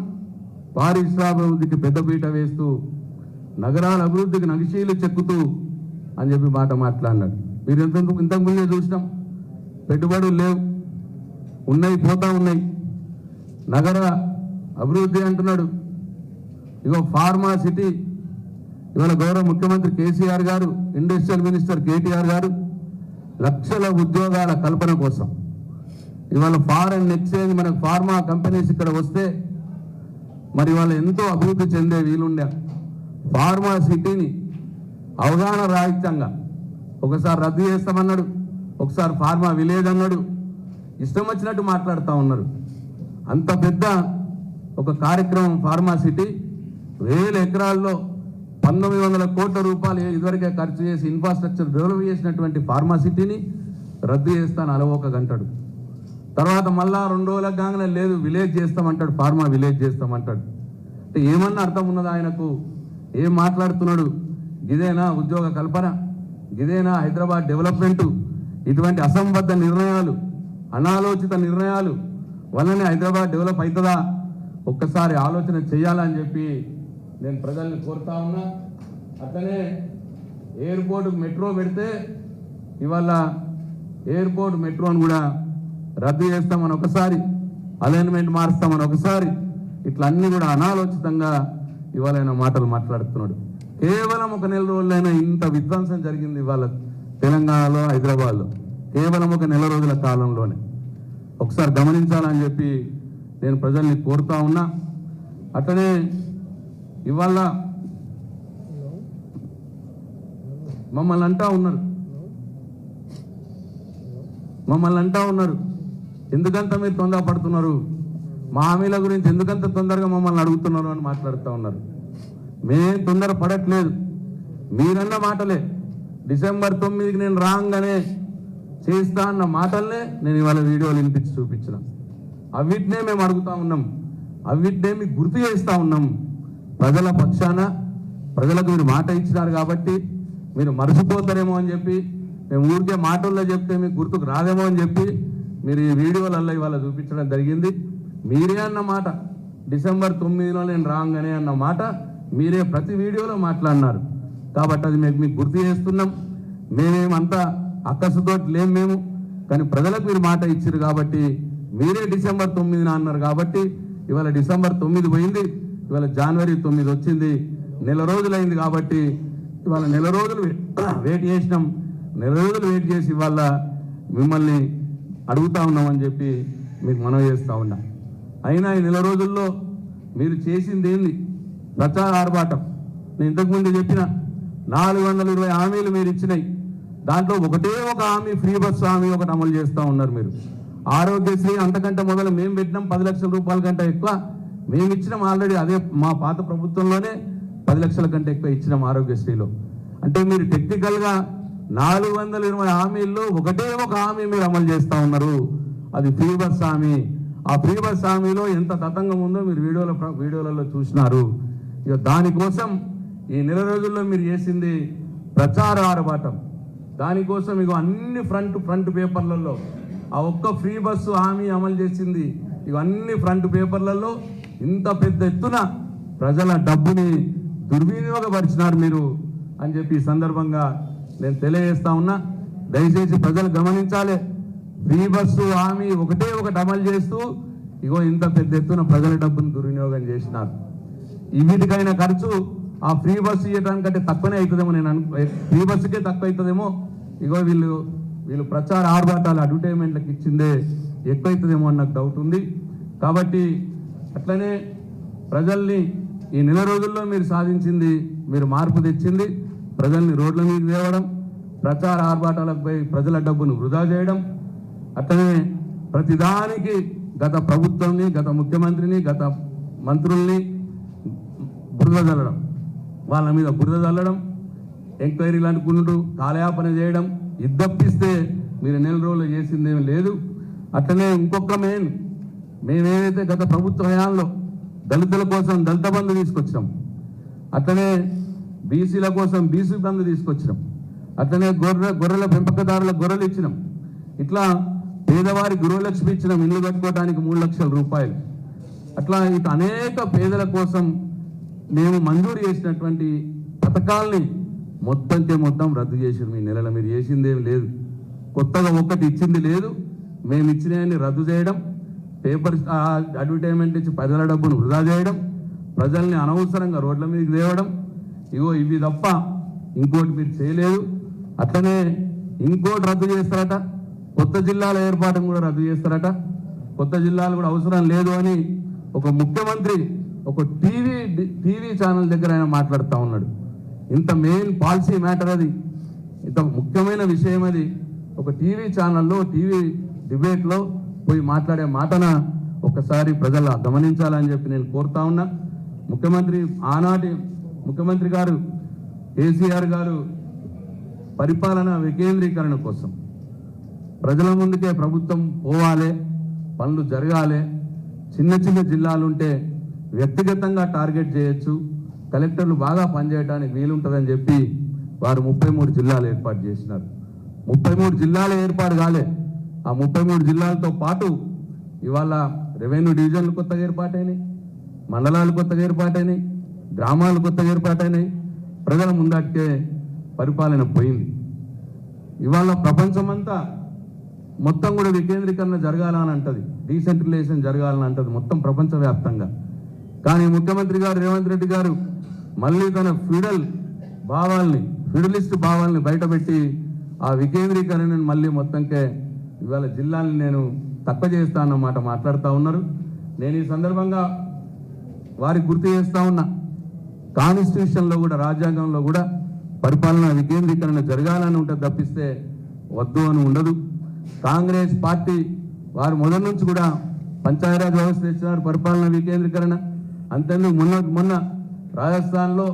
పారిశ్రామికాభివృద్ధికి పెద్దపీట వేస్తూ నగరాల అభివృద్ధికి నగిశీలు చెక్కుతూ అని చెప్పి మాట మాట్లాడినాడు. మీరు ఇంతకుముందే చూసినాం, పెట్టుబడులు లేవు, ఉన్నాయి పోతా ఉన్నాయి. నగర అభివృద్ధి అంటున్నాడు. ఇగో ఫార్మా సిటీ, ఇవాళ గౌరవ ముఖ్యమంత్రి కేసీఆర్ గారు, ఇండస్ట్రియల్ మినిస్టర్ కేటీఆర్ గారు లక్షల ఉద్యోగాల కల్పన కోసం ఇవాళ ఫారెన్ ఎక్స్చేంజ్ మనకు ఫార్మా కంపెనీస్ ఇక్కడ వస్తే మరి వాళ్ళు ఎంతో అభివృద్ధి చెందే వీలుండే ఫార్మా సిటీని అవగాహన రాహిత్యంగా ఒకసారి రద్దు చేస్తామన్నాడు, ఒకసారి ఫార్మా విలేజ్ అన్నాడు. ఇష్టం వచ్చినట్టు మాట్లాడుతూ ఉన్నారు. అంత పెద్ద ఒక కార్యక్రమం ఫార్మా సిటీ 1000 ఎకరాల్లో 1900 కోట్ల రూపాయలు ఇదివరకే ఖర్చు చేసి ఇన్ఫ్రాస్ట్రక్చర్ డెవలప్ చేసినటువంటి ఫార్మా సిటీని రద్దు చేస్తాను అలవోక గంటాడు. తర్వాత మళ్ళా 2 రోజులకు కాగానే లేదు విలేజ్ చేస్తామంటాడు, ఫార్మా విలేజ్ చేస్తామంటాడు. అంటే ఏమన్నా అర్థం ఉన్నదా ఆయనకు? ఏం మాట్లాడుతున్నాడు? ఇదేనా ఉద్యోగ కల్పన? ఇదేనా హైదరాబాద్ డెవలప్మెంటు? ఇటువంటి అసంబద్ధ నిర్ణయాలు, అనాలోచిత నిర్ణయాలు వల్లనే హైదరాబాద్ డెవలప్ అవుతుందా? ఒక్కసారి ఆలోచన చేయాలని చెప్పి నేను ప్రజల్ని కోరుతా ఉన్నా. అట్లనే ఎయిర్పోర్ట్ మెట్రో పెడితే ఇవాళ ఎయిర్పోర్ట్ మెట్రోని కూడా రద్దు చేస్తామని ఒకసారి, అలైన్మెంట్ మారుస్తామని ఒకసారి, ఇట్లా అన్ని కూడా అనాలోచితంగా ఇవాళ ఆయన మాటలు మాట్లాడుతున్నాడు. కేవలం 1 నెల రోజులైనా ఇంత విధ్వంసం జరిగింది ఇవాళ తెలంగాణలో, హైదరాబాద్లో, కేవలం 1 నెల రోజుల కాలంలోనే. ఒకసారి గమనించాలని చెప్పి నేను ప్రజల్ని కోరుతా ఉన్నా. అట్లనే ఇవాళ మమ్మల్ని అంటా ఉన్నారు, ఎందుకంత మీరు తొందరపడుతున్నారు, మా హామీల గురించి ఎందుకంత తొందరగా మమ్మల్ని అడుగుతున్నారు అని మాట్లాడుతూ ఉన్నారు. మేం తొందర పడట్లేదు, మీరన్న మాటలే. డిసెంబర్ 9కి నేను రాగానే చేస్తా అన్న మాటలనే నేను ఇవాళ వీడియోలు వినిపించి చూపించిన. అవిటినే మేము అడుగుతా ఉన్నాం, అవిటినే మీకు గుర్తు చేస్తూ ఉన్నాం. ప్రజల పక్షాన ప్రజలకు మీరు మాట ఇచ్చినారు కాబట్టి మీరు మర్చిపోతారేమో అని చెప్పి, మేము ఊరికే మాటల్లో చెప్తే మీకు గుర్తుకు రాదేమో అని చెప్పి మీరు ఈ వీడియోలలో ఇవాళ చూపించడం జరిగింది. మీరే అన్న మాట, డిసెంబర్ 9లో నేను రాగానే అన్న మాట మీరే ప్రతి వీడియోలో మాట్లాడినారు. కాబట్టి అది మీకు గుర్తు చేస్తున్నాం. మేమేమంతా అక్కసుతో లేం మేము, కానీ ప్రజలకు మీరు మాట ఇచ్చారు కాబట్టి మీరే డిసెంబర్ 9 అన్నారు. కాబట్టి ఇవాళ డిసెంబర్ 9 పోయింది, ఇవాళ జనవరి 9 వచ్చింది. నెల రోజులైంది కాబట్టి ఇవాళ నెల రోజులు వెయిట్ చేసినాం. నెల రోజులు వెయిట్ చేసి ఇవాళ మిమ్మల్ని అడుగుతా ఉన్నామని చెప్పి మీకు మనవి చేస్తూ ఉన్నా. అయినా ఈ నెల రోజుల్లో మీరు చేసింది ఏంది? ప్రచార ఆర్భాటం. నేను ఇంతకుముందు చెప్పిన 420 హామీలు మీరు ఇచ్చినాయి. దాంట్లో ఒకటే ఒక హామీ, ఫ్రీ బస్ హామీ ఒకటి అమలు చేస్తూ ఉన్నారు మీరు. ఆరోగ్యశ్రీ అంతకంటే మొదలు మేము పెట్టినాం 10 లక్షల రూపాయల కంటే ఎక్కువ మేము ఇచ్చినాం ఆల్రెడీ. అదే మా పాత ప్రభుత్వంలోనే 10 లక్షల కంటే ఎక్కువ ఇచ్చినాం ఆరోగ్యశ్రీలో. అంటే మీరు టెక్నికల్గా 420 హామీల్లో ఒకటే ఒక హామీ మీరు అమలు చేస్తూ ఉన్నారు, అది ఫ్రీ బస్ హామీ. ఆ ఫ్రీ బస్ హామీలో ఎంత తతంగం ఉందో మీరు వీడియోలలో చూసినారు. ఇక దానికోసం ఈ నెల రోజుల్లో మీరు చేసింది ప్రచార ఆర్భాటం. దానికోసం ఇగో అన్ని ఫ్రంట్ పేపర్లలో ఆ ఒక్క ఫ్రీ బస్సు హామీ అమలు చేసింది. ఇవన్నీ ఫ్రంట్ పేపర్లలో ఇంత పెద్ద ఎత్తున ప్రజల డబ్బుని దుర్వినియోగపరిచినారు మీరు అని చెప్పి ఈ సందర్భంగా నేను తెలియజేస్తా ఉన్నా. దయచేసి ప్రజలు గమనించాలి. ఫ్రీ బస్సు హామీ ఒకటి అమలు చేస్తూ ఇగో ఇంత పెద్ద ఎత్తున ప్రజల డబ్బును దుర్వినియోగం చేసినారు. వీటికైనా ఖర్చు ఆ ఫ్రీ బస్సు ఇవ్వడానికంటే తక్కువనే అవుతుందేమో, నేను ఫ్రీ బస్సుకే తక్కువ అవుతుందేమో. ఇగో వీళ్ళు ప్రచార ఆర్భాటాలు అడ్వర్టైజ్మెంట్లకు ఇచ్చిందే ఎక్కువ అవుతుందేమో అని నాకు డౌట్ ఉంది. కాబట్టి అట్లనే ప్రజల్ని ఈ నెల రోజుల్లో మీరు సాధించింది, మీరు మార్పు తెచ్చింది ప్రజల్ని రోడ్ల మీద తేవడం, ప్రచార ఆర్భాటాలకు పోయి ప్రజల డబ్బును వృధా చేయడం, అట్లనే ప్రతిదానికి గత ప్రభుత్వాన్ని, గత ముఖ్యమంత్రిని, గత మంత్రుల్ని బురద చల్లడం, వాళ్ళ మీద బురద చల్లడం, ఎంక్వైరీలు అనుకుంటూ కాలయాపన చేయడం, ఇద్దప్పిస్తే మీరు నెల రోజులు చేసిందేమీ లేదు. అట్లనే ఇంకొక మేమేదైతే గత ప్రభుత్వ హయాంలో దళితుల కోసం దళిత బంధు తీసుకొచ్చినాం, అట్లనే బీసీల కోసం బీసీ బంధు తీసుకొచ్చినాం, అట్లనే గొర్రెల పెంపకదారులకు గొర్రెలు ఇచ్చినాం, ఇట్లా పేదవారి గృహలక్ష్మి ఇచ్చినాం, ఇల్లు కట్టుకోవడానికి 3 లక్షల రూపాయలు. అట్లా ఇటు అనేక పేదల కోసం మేము మంజూరు చేసినటువంటి పథకాల్ని మొత్తం రద్దు చేసారు. మీ నెలలో మీరు చేసిందేం లేదు, కొత్తగా ఒక్కటి ఇచ్చింది లేదు. మేము ఇచ్చినవన్నీ రద్దు చేయడం, పేపర్ అడ్వర్టైజ్మెంట్ ఇచ్చి ప్రజల డబ్బును వృధా చేయడం, ప్రజల్ని అనవసరంగా రోడ్ల మీదకి తేవడం, ఇగో ఇవి తప్ప ఇంకోటి మీరు చేయలేదు. అట్లనే ఇంకోటి రద్దు చేస్తారట, కొత్త జిల్లాల ఏర్పాటును కూడా రద్దు చేస్తారట. కొత్త జిల్లాలు కూడా అవసరం లేదు అని ఒక ముఖ్యమంత్రి ఒక టీవీ ఛానల్ దగ్గర ఆయన మాట్లాడుతూ ఉన్నాడు. ఇంత మెయిన్ పాలసీ మ్యాటర్ అది, ఇంత ముఖ్యమైన విషయం అది. ఒక టీవీ ఛానల్లో టీవీ డిబేట్లో పోయి మాట్లాడే మాటన ఒకసారి ప్రజలు గమనించాలని చెప్పి నేను కోరుతా ఉన్నా. ఆనాటి ముఖ్యమంత్రి గారు కేసీఆర్ గారు పరిపాలన వికేంద్రీకరణ కోసం ప్రజల ముందుకే ప్రభుత్వం పోవాలి, పనులు జరగాలి, చిన్న జిల్లాలుంటే వ్యక్తిగతంగా టార్గెట్ చేయొచ్చు, కలెక్టర్లు బాగా పనిచేయడానికి వీలుంటుందని చెప్పి వారు 33 జిల్లాలు ఏర్పాటు చేసినారు. 33 జిల్లాలు ఏర్పాటు కాలే, ఆ 33 జిల్లాలతో పాటు ఇవాళ రెవెన్యూ డివిజన్లు కొత్తగా ఏర్పాటైనాయి, మండలాలు కొత్తగా ఏర్పాటైనాయి, గ్రామాలు కొత్తగా ఏర్పాటైనాయి. ప్రజల ముందటికే పరిపాలన పోయింది. ఇవాళ ప్రపంచమంతా మొత్తం కూడా వికేంద్రీకరణ జరగాలని అంటది, డీసెంట్రలైజేషన్ జరగాలని అంటది మొత్తం ప్రపంచవ్యాప్తంగా. కానీ ముఖ్యమంత్రి గారు రేవంత్ రెడ్డి గారు మళ్ళీ తన ఫిడలిస్ట్ భావాల్ని బయటపెట్టి ఆ వికేంద్రీకరణను మళ్ళీ మొత్తంకే ఇవాళ జిల్లాల్ని నేను తక్కువ చేస్తా అన్నమాట మాట్లాడుతూ ఉన్నారు. నేను ఈ సందర్భంగా వారికి గుర్తు చేస్తా ఉన్నా, కాన్స్టిట్యూషన్లో కూడా రాజ్యాంగంలో కూడా పరిపాలన వికేంద్రీకరణ జరగాలని ఉంటుంది తప్పిస్తే వద్దు అని ఉండదు. కాంగ్రెస్ పార్టీ వారు మొదటి నుంచి కూడా పంచాయతీరాజ్ వ్యవస్థ ఇచ్చినారు, పరిపాలన వికేంద్రీకరణ. అంతేందుకు మొన్న రాజస్థాన్లో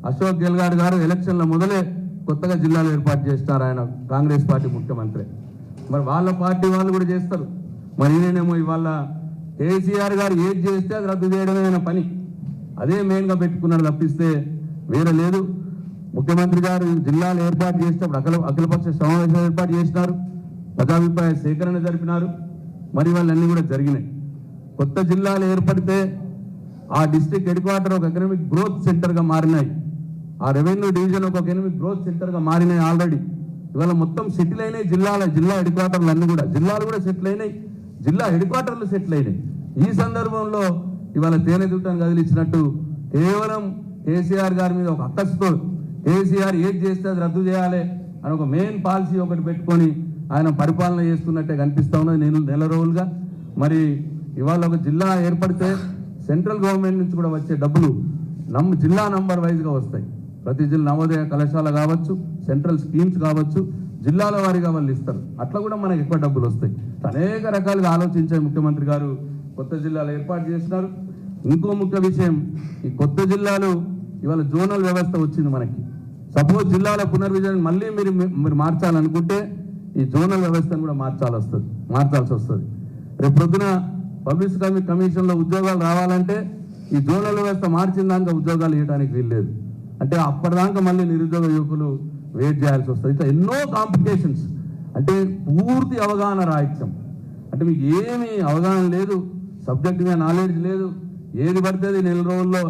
అశోక్ గెహ్లోట్ గారు ఎలక్షన్ల మొదలే కొత్తగా జిల్లాలు ఏర్పాటు చేస్తున్నారు, ఆయన కాంగ్రెస్ పార్టీ ముఖ్యమంత్రి. మరి వాళ్ళ పార్టీ వాళ్ళు కూడా చేస్తారు. మరి నేనేమో ఇవాళ కేసీఆర్ గారు ఏది చేస్తే అది రద్దు చేయడమే ఆయన పని, అదే మెయిన్గా పెట్టుకున్నాడు తప్పిస్తే వేరే లేదు. ముఖ్యమంత్రి గారు జిల్లాలు ఏర్పాటు చేసేటప్పుడు అఖిలపక్ష సమావేశాలు ఏర్పాటు చేసినారు, ప్రజాభిప్రాయ సేకరణ జరిపినారు, మరి వాళ్ళన్నీ కూడా జరిగినాయి. కొత్త జిల్లాలు ఏర్పడితే ఆ డిస్ట్రిక్ట్ హెడ్ క్వార్టర్ ఒక ఎకనామిక్ గ్రోత్ సెంటర్గా మారినాయి, ఆ రెవెన్యూ డివిజన్ ఒక ఎకనామిక్ గ్రోత్ సెంటర్గా మారినాయి ఆల్రెడీ. ఇవాళ మొత్తం సెటిల్ అయినాయి జిల్లా హెడ్ క్వార్టర్లు అన్నీ కూడా, జిల్లాలు కూడా సెటిల్ అయినాయి, జిల్లా హెడ్ క్వార్టర్లు సెటిల్ అయినాయి. ఈ సందర్భంలో ఇవాళ తేనె దుట్టను కదిలించినట్టు కేవలం కేసీఆర్ గారి మీద ఒక అక్కసుతో కేసీఆర్ ఏది చేస్తే అది రద్దు చేయాలి అని ఒక మెయిన్ పాలసీ ఒకటి పెట్టుకొని ఆయన పరిపాలన చేస్తున్నట్టే కనిపిస్తా ఉన్నది నేను నెల రోజులుగా. మరి ఇవాళ ఒక జిల్లా ఏర్పడితే సెంట్రల్ గవర్నమెంట్ నుంచి కూడా వచ్చే డబ్బులు జిల్లా నంబర్ వైజ్గా వస్తాయి. ప్రతి జిల్లా నవోదయ కళాశాల కావచ్చు, సెంట్రల్ స్కీమ్స్ కావచ్చు, జిల్లాల వారీగా వాళ్ళు ఇస్తారు. అట్లా కూడా మనకు ఎక్కువ డబ్బులు వస్తాయి. అనేక రకాలుగా ఆలోచించే ముఖ్యమంత్రి గారు కొత్త జిల్లాలు ఏర్పాటు చేస్తున్నారు. ఇంకో ముఖ్య విషయం, ఈ కొత్త జిల్లాలు ఇవాళ జోనల్ వ్యవస్థ వచ్చింది మనకి. సపోజ్ జిల్లాల పునర్విజన్ మళ్ళీ మీరు మార్చాలనుకుంటే ఈ జోనల్ వ్యవస్థను కూడా మార్చాల్సి వస్తుంది. రేపు పొద్దున పబ్లిక్ కమిషన్లో ఉద్యోగాలు రావాలంటే ఈ జోనల్ వ్యవస్థ మార్చిన దాకా ఉద్యోగాలు ఇవ్వడానికి వీల్లేదు. అంటే అప్పటిదాకా మళ్ళీ నిరుద్యోగ యువకులు వెయిట్ చేయాల్సి వస్తుంది. ఇట్లా ఎన్నో కాంప్లికేషన్స్. అంటే పూర్తి అవగాహన రాహిత్యం. అంటే మీకు ఏమీ అవగాహన లేదు, సబ్జెక్ట్ మీద నాలెడ్జ్ లేదు, ఏది పడుతుంది నెల రోజుల్లో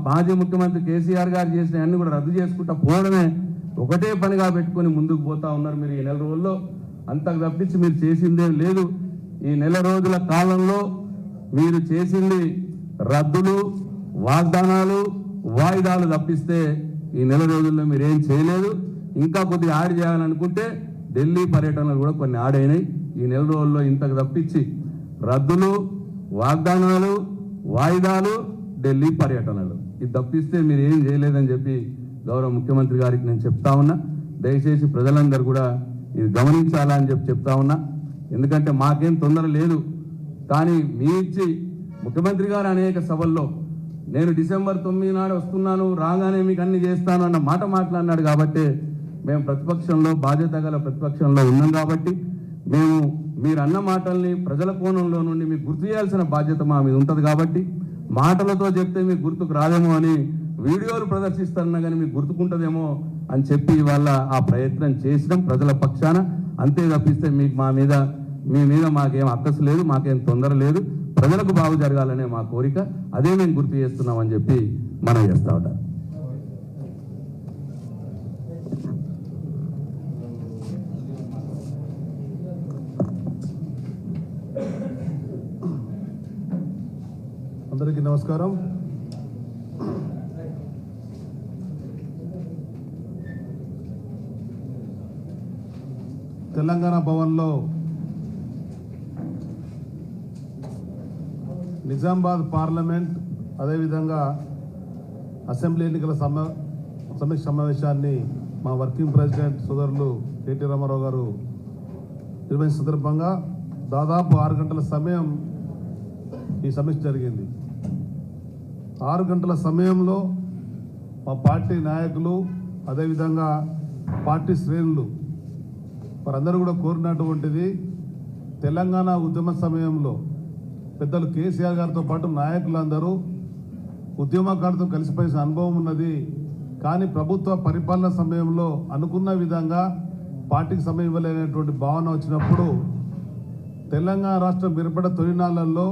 మాజీ ముఖ్యమంత్రి కేసీఆర్ గారు చేసిన అన్ని కూడా రద్దు చేసుకుంటా పోవడమే ఒకటే పనిగా పెట్టుకొని ముందుకు పోతా ఉన్నారు మీరు. ఈ నెల రోజుల్లో అంతకు తప్పించి మీరు చేసిందేం లేదు. ఈ నెల రోజుల కాలంలో మీరు చేసింది రద్దులు, వాగ్దానాలు, వాయిదాలు తప్పిస్తే ఈ నెల రోజుల్లో మీరేం చేయలేదు. ఇంకా కొద్దిగా యాడ్ చేయాలనుకుంటే ఢిల్లీ పర్యటనలు కూడా కొన్ని యాడ్ అయినాయి. ఈ నెల రోజుల్లో ఇంతకు తప్పించి రద్దులు, వాగ్దానాలు, వాయిదాలు, ఢిల్లీ పర్యటనలు ఇది తప్పిస్తే మీరు ఏం చేయలేదని చెప్పి గౌరవ ముఖ్యమంత్రి గారికి నేను చెప్తా ఉన్నా. దయచేసి ప్రజలందరూ కూడా ఇది గమనించాలా అని చెప్తా ఉన్నా. ఎందుకంటే మాకేం తొందర లేదు, కానీ మీ ఇచ్చి ముఖ్యమంత్రి గారు అనేక సభల్లో నేను డిసెంబర్ 9 నాడు వస్తున్నాను, రాగానే మీకు అన్ని చేస్తాను అన్న మాట మాట్లాడినాడు. కాబట్టి మేము ప్రతిపక్షంలో, బాధ్యత గల ప్రతిపక్షంలో ఉన్నాం. కాబట్టి మేము మీరు అన్న మాటల్ని ప్రజల కోణంలో నుండి మీకు గుర్తు చేయాల్సిన బాధ్యత మా మీద ఉంటుంది. కాబట్టి మాటలతో చెప్తే మీకు గుర్తుకు రాదేమో అని వీడియోలు ప్రదర్శిస్తారన్నా కానీ మీకు గుర్తుకుంటుందేమో అని చెప్పి ఇవాళ ఆ ప్రయత్నం చేసినాం ప్రజల పక్షాన. అంతే తప్పిస్తే మీకు మీ మీద మాకేం అక్కసు లేదు, మాకేం తొందర లేదు. ప్రజలకు బాగు జరగాలనే మా కోరిక, అదే మేము గుర్తు చేస్తున్నామని చెప్పి మనం చేస్తా ఉంటాం. అందరికీ నమస్కారం. తెలంగాణ భవన్లో నిజామాబాద్ పార్లమెంట్ అదేవిధంగా అసెంబ్లీ ఎన్నికల సమీక్ష సమావేశాన్ని మా వర్కింగ్ ప్రెసిడెంట్ సోదరులు కేటీ రామారావు గారు నిర్వహించిన సందర్భంగా దాదాపు 6 గంటల సమయం ఈ సమీక్ష జరిగింది. 6 గంటల సమయంలో మా పార్టీ నాయకులు అదేవిధంగా పార్టీ శ్రేణులు వారందరూ కూడా కోరినటువంటిది తెలంగాణ ఉద్యమ సమయంలో పెద్దలు కేసీఆర్ గారితో పాటు నాయకులందరూ ఉద్యమకారులతో కలిసిపోయిన అనుభవం ఉన్నది. కానీ ప్రభుత్వ పరిపాలన సమయంలో అనుకున్న విధంగా పార్టీకి సమయం ఇవ్వలేనటువంటి భావన వచ్చినప్పుడు తెలంగాణ రాష్ట్రం ఏర్పడ్డ తొలినాళ్లలో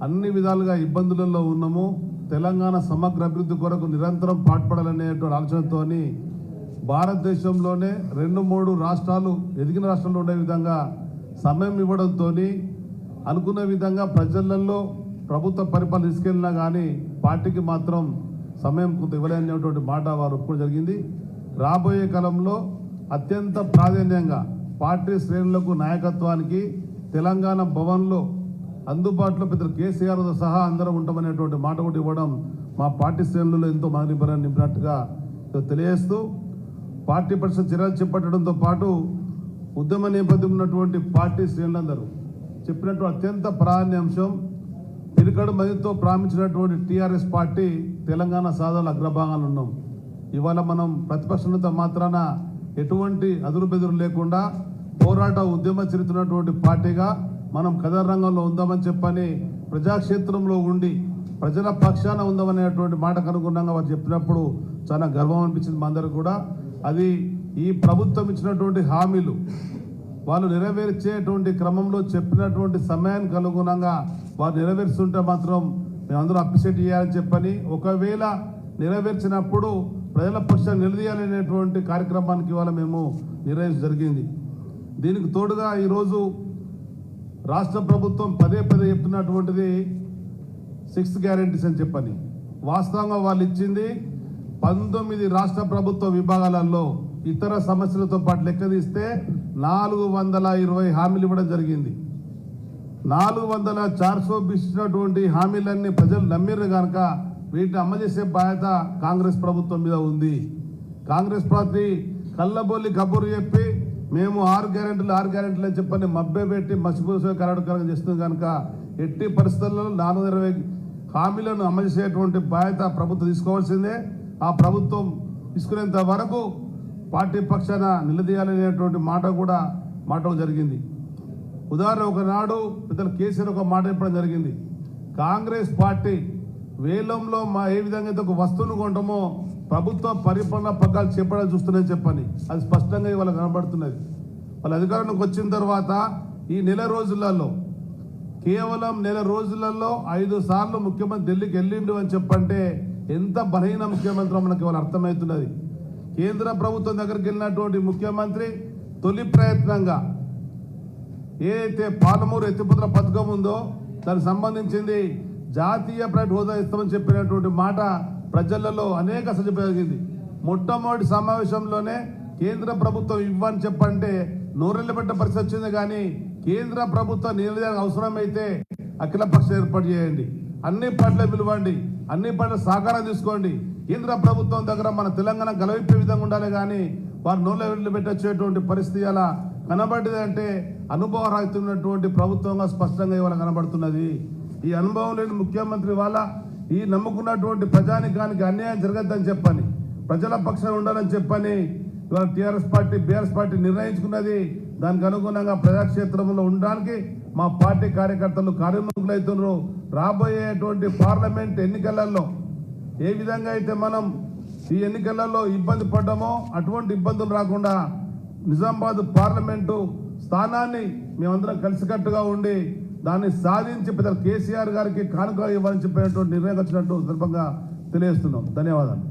అన్ని విధాలుగా ఇబ్బందులలో ఉన్నాము, తెలంగాణ సమగ్ర అభివృద్ధి కొరకు నిరంతరం పాటుపడాలనేటువంటి ఆలోచనతో భారతదేశంలోనే 2-3 రాష్ట్రాలు ఎదిగిన రాష్ట్రాల్లో ఉండే విధంగా సమయం ఇవ్వడంతో అనుకున్న విధంగా ప్రజలలో ప్రభుత్వ పరిపాలన తీసుకెళ్ళినా కానీ పార్టీకి మాత్రం సమయం కొంత ఇవ్వలేనటువంటి మాట వారు ఒప్పుకోవడం జరిగింది. రాబోయే కాలంలో అత్యంత ప్రాధాన్యంగా పార్టీ శ్రేణులకు నాయకత్వానికి తెలంగాణ భవన్లో అందుబాటులో పెద్దలు కేసీఆర్ సహా అందరం ఉంటామనేటువంటి మాట కూడా ఇవ్వడం మా పార్టీ శ్రేణులలో ఎంతో మహనీయపరాన్ని నింపినట్టుగా తెలియజేస్తూ పార్టీ పరిషత్ చర్యలు చేపట్టడంతో పాటు ఉద్యమ నేపథ్యం ఉన్నటువంటి పార్టీ శ్రేణులందరూ చెప్పినట్టు అత్యంత ప్రాధాన్యాంశం పిరికడు మదితో ప్రారంభించినటువంటి టీఆర్ఎస్ పార్టీ తెలంగాణ సాధనల అగ్రభాగాలు ఉన్నాం. ఇవాళ మనం ప్రతిపక్షంతో మాత్రాన ఎటువంటి అదురుబెదురు లేకుండా పోరాట ఉద్యమ చరిత్రటువంటి పార్టీగా మనం కథన రంగంలో ఉందామని చెప్పని ప్రజాక్షేత్రంలో ఉండి ప్రజల పక్షాన ఉందామనేటువంటి మాటకు అనుగుణంగా వారు చెప్పినప్పుడు చాలా గర్వం అనిపించింది మా అందరికి కూడా. అది ఈ ప్రభుత్వం ఇచ్చినటువంటి హామీలు వాళ్ళు నెరవేర్చేటువంటి క్రమంలో చెప్పినటువంటి సమయానికి అనుగుణంగా వారు నెరవేరుస్తుంటే మాత్రం మేమందరూ అప్రిషియేట్ చేయాలని చెప్పని, ఒకవేళ నెరవేర్చినప్పుడు ప్రజల పక్షాన్ని నిలదీయాలనేటువంటి కార్యక్రమానికి ఇవాళ మేము నిర్వహించడం జరిగింది. దీనికి తోడుగా ఈరోజు రాష్ట్ర ప్రభుత్వం పదే చెప్తున్నటువంటిది 6th గ్యారెంటీస్ అని చెప్పని. వాస్తవంగా వాళ్ళు ఇచ్చింది 19 రాష్ట్ర ప్రభుత్వ విభాగాలలో ఇతర సమస్యలతో పాటు లెక్క తీస్తే 420 హామీలు ఇవ్వడం జరిగింది. 420 ఇచ్చినటువంటి హామీలన్నీ ప్రజలు నమ్మిర్రు కనుక వీటిని అమలు చేసే బాధ్యత కాంగ్రెస్ ప్రభుత్వం మీద ఉంది. కాంగ్రెస్ పార్టీ కళ్ళబొల్లి కబుర్లు చెప్పి మేము 6 గ్యారెంటీలు అని చెప్పని మభ్య పెట్టి మసిపూసే కరడుకరంగా చేస్తుంది కనుక ఎట్టి పరిస్థితుల్లో 420 హామీలను అమలు చేసేటువంటి బాధ్యత ప్రభుత్వం తీసుకోవాల్సిందే. ఆ ప్రభుత్వం తీసుకునేంత వరకు పార్టీ పక్షాన నిలదీయాలనేటువంటి మాట కూడా మాటలు జరిగింది. ఉదాహరణ ఒకనాడు పెద్దలు కేసీఆర్ ఒక మాట చెప్పడం జరిగింది. కాంగ్రెస్ పార్టీ వేలంలో ఏ విధంగా అయితే ఒక వస్తువును కొంటామో ప్రభుత్వ పరిపాలన పగ్గాలు చేపడాలి చూస్తున్నాయని చెప్పని అది స్పష్టంగా ఇవాళ కనబడుతున్నది. వాళ్ళ అధికారంలోకి వచ్చిన తర్వాత ఈ నెల రోజులలో కేవలం నెల రోజులలో 5 సార్లు ముఖ్యమంత్రి ఢిల్లీకి వెళ్ళిండు అని చెప్పంటే ఎంత బలహీన ముఖ్యమంత్రి మనకి ఇవాళ అర్థమవుతున్నది. కేంద్ర ప్రభుత్వం దగ్గరికి వెళ్ళినటువంటి ముఖ్యమంత్రి తొలి ప్రయత్నంగా ఏదైతే పాలమూరు ఎత్తిపోతల పథకం ఉందో దానికి సంబంధించింది జాతీయ ప్రైవేట్ హోదా ఇస్తామని చెప్పినటువంటి మాట ప్రజలలో అనేక సజపరిగింది. మొట్టమొదటి సమావేశంలోనే కేంద్ర ప్రభుత్వం ఇవ్వని చెప్పంటే నోరెళ్ళబెట్ట పరిస్థితి వచ్చింది. కానీ కేంద్ర ప్రభుత్వం నిర్ణయానికి అవసరమైతే అఖిలపక్షం ఏర్పాటు చేయండి, అన్ని పార్టీలు పిలవండి, అన్ని పార్టీల సహకారం తీసుకోండి. కేంద్ర ప్రభుత్వం దగ్గర మన తెలంగాణ గలవిప్పే విధంగా ఉండాలి. కానీ వారు నోళ్ళు పెట్టొచ్చేటువంటి పరిస్థితి అలా కనబడ్డది అంటే అనుభవం రాస్తున్నటువంటి ప్రభుత్వంగా స్పష్టంగా ఇవాళ కనబడుతున్నది. ఈ అనుభవం లేని ముఖ్యమంత్రి వాళ్ళ ఈ నమ్ముకున్నటువంటి ప్రజానికానికి అన్యాయం జరగద్దని చెప్పని, ప్రజల పక్షాన ఉండాలని చెప్పని ఇవాళ టీఆర్ఎస్ పార్టీ బీఆర్ఎస్ పార్టీ నిర్ణయించుకున్నది. దానికి అనుగుణంగా ప్రజాక్షేత్రంలో ఉండడానికి మా పార్టీ కార్యకర్తలు కార్యముఖులవుతున్నారు. రాబోయేటువంటి పార్లమెంట్ ఎన్నికలలో ఏ విధంగా అయితే మనం ఈ ఎన్నికలలో ఇబ్బంది పడ్డామో అటువంటి ఇబ్బందులు రాకుండా నిజామాబాద్ పార్లమెంటు స్థానాన్ని మేమందరం కలిసికట్టుగా ఉండి దాన్ని సాధించి పెద్ద కేసీఆర్ గారికి కానుక ఇవ్వాలని చెప్పినటువంటి నిర్ణయం వచ్చినట్టు సందర్భంగా తెలియజేస్తున్నాం. ధన్యవాదాలు.